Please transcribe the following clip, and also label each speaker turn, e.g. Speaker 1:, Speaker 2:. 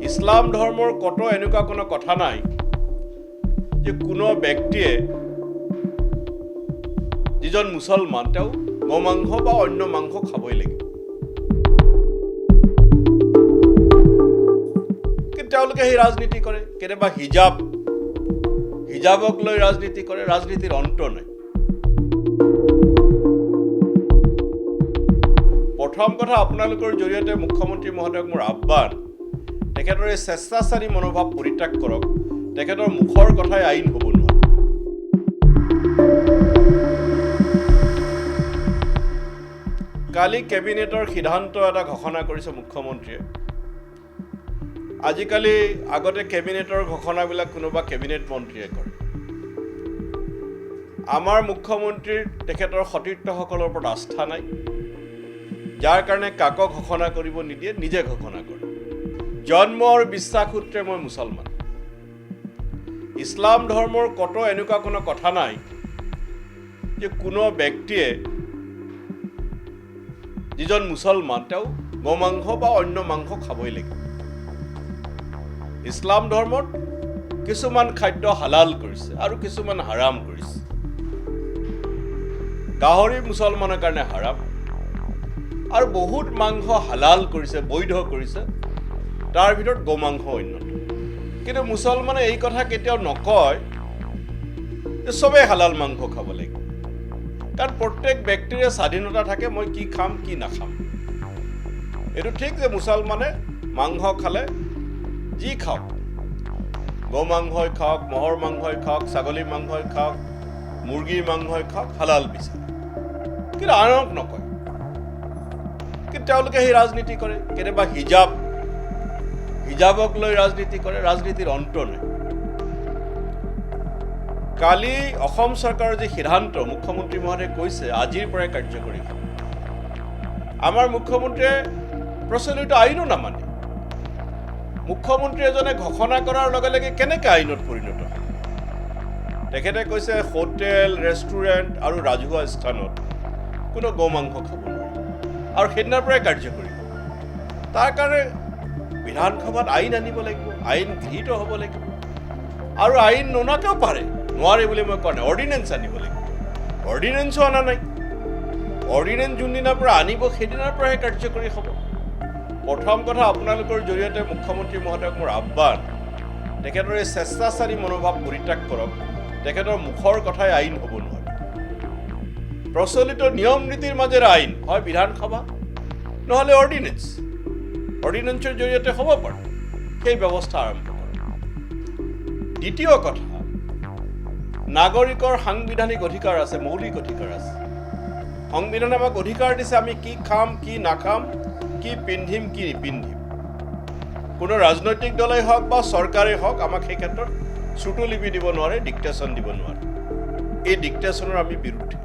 Speaker 1: ইছলাম ধৰ্মৰ কত এনেকুৱা কোনো কথা নাই যে কোনো ব্যক্তিয়ে যিজন মুছলমান তেওঁ গোমাংস বা অন্য মাংস খাবই লাগিব। কিন্তু তেওঁলোকে সেই ৰাজনীতি কৰে, কেতিয়াবা হিজাবক লৈ ৰাজনীতি কৰে, ৰাজনীতিৰ অন্ত নাই। প্ৰথম কথা, আপোনালোকৰ জৰিয়তে মুখ্যমন্ত্ৰী মহোদয়ক মোৰ আহ্বান, তেখেতৰ এই স্বেচ্ছাচাৰী মনোভাৱ পৰিত্যাগ কৰক। তেখেতৰ মুখৰ কথাই আইন হ'ব নোৱাৰে। কালি কেবিনেটৰ সিদ্ধান্ত এটা ঘোষণা কৰিছে মুখ্যমন্ত্ৰীয়ে। আজিকালি আগতে কেবিনেটৰ ঘোষণাবিলাক কোনোবা কেবিনেট মন্ত্ৰীয়ে কৰে। আমাৰ মুখ্যমন্ত্ৰীৰ তেখেতৰ সতীৰ্থসকলৰ ওপৰত আস্থা নাই, যাৰ কাৰণে কাকো ঘোষণা কৰিব নিদিয়ে, নিজে ঘোষণা কৰে। জন্ম আৰু বিশ্বাস সূত্ৰে মই মুছলমান। ইছলাম ধৰ্মৰ কত এনেকুৱা কোনো কথা নাই যে কোনো ব্যক্তিয়ে যিজন মুছলমান তেওঁ গোমাংস বা অন্য মাংস খাবই লাগিব। ইছলাম ধৰ্মত কিছুমান খাদ্য হালাল কৰিছে আৰু কিছুমান হাৰাম কৰিছে। গাহৰি মুছলমানৰ কাৰণে হাৰাম, আৰু বহুত মাংস হালাল কৰিছে, বৈধ কৰিছে, তাৰ ভিতৰত গোমাংস অন্যতম। কিন্তু মুছলমানে এই কথা কেতিয়াও নকয় যে চবেই হালাল মাংস খাব লাগিব, কাৰণ প্ৰত্যেক ব্যক্তিৰে স্বাধীনতা থাকে, মই কি খাম কি নাখাম। এইটো ঠিক যে মুছলমানে মাংস খালে যি খাওক, গৌ মাংসই খাওক, মহৰ মাংসই খাওক, ছাগলী মাংসই খাওক, মুৰ্গীৰ মাংসই খাওক, হালাল বিচাৰে, কিন্তু আনক নকয়। কিন্তু তেওঁলোকে সেই ৰাজনীতি কৰে, কেতিয়াবা হিজাবক লৈ ৰাজনীতি কৰে, ৰাজনীতিৰ অন্ত নাই। কালি অসম চৰকাৰৰ যি সিদ্ধান্ত মুখ্যমন্ত্ৰী মহোদয়ে কৈছে আজিৰ পৰাই কাৰ্যকৰী হ'ব। আমাৰ মুখ্যমন্ত্ৰীয়ে প্ৰচলিত আইনো নামানে। মুখ্যমন্ত্ৰী এজনে ঘোষণা কৰাৰ লগে লগে কেনেকৈ আইনত পৰিণত হ'ব? তেখেতে কৈছে হোটেল, ৰেষ্টুৰেণ্ট আৰু ৰাজহুৱা স্থানত কোনো গোমাংস খাব নোৱাৰে, আৰু সেইদিনাৰ পৰাই কাৰ্যকৰী হ'ব। তাৰ কাৰণে বিধানসভাত আইন আনিব লাগিব, আইন গৃহীত হ'ব লাগিব, আৰু আইন নোনাকেও নোৱাৰে বুলি মই কোৱা নাই, অৰ্ডিনেঞ্চ আনিব লাগিব। অৰ্ডিনেঞ্চো অনা নাই। অৰ্ডিনেঞ্চ যোনদিনাৰ পৰা আনিব সেইদিনাৰ পৰাহে কাৰ্যকৰী হ'ব। প্ৰথম কথা, আপোনালোকৰ জৰিয়তে মুখ্যমন্ত্ৰী মহোদয়ক মোৰ আহ্বান, তেখেতৰ এই স্বেচ্ছাচাৰী মনোভাৱ পৰিত্যাগ কৰক। তেখেতৰ মুখৰ কথাই আইন হ'ব নোৱাৰে। প্ৰচলিত নিয়ম নীতিৰ মাজেৰে আইন হয় বিধানসভা, নহ'লে অৰ্ডিনেঞ্চৰ জৰিয়তে হ'ব পাৰে, সেই ব্যৱস্থা আৰম্ভ কৰক। দ্বিতীয় কথা, নাগৰিকৰ সাংবিধানিক অধিকাৰ আছে, মৌলিক অধিকাৰ আছে। সংবিধানে আমাক অধিকাৰ দিছে আমি কি খাম কি নাখাম, কি পিন্ধিম কি নিপিন্ধিম। কোনো ৰাজনৈতিক দলেই হওক বা চৰকাৰেই হওক আমাক সেই ক্ষেত্ৰত শ্ৰুতলিপি দিব নোৱাৰে, ডিক্টেশ্যন দিব নোৱাৰে। এই ডিক্টেশ্যনৰ আমি বিৰুদ্ধে।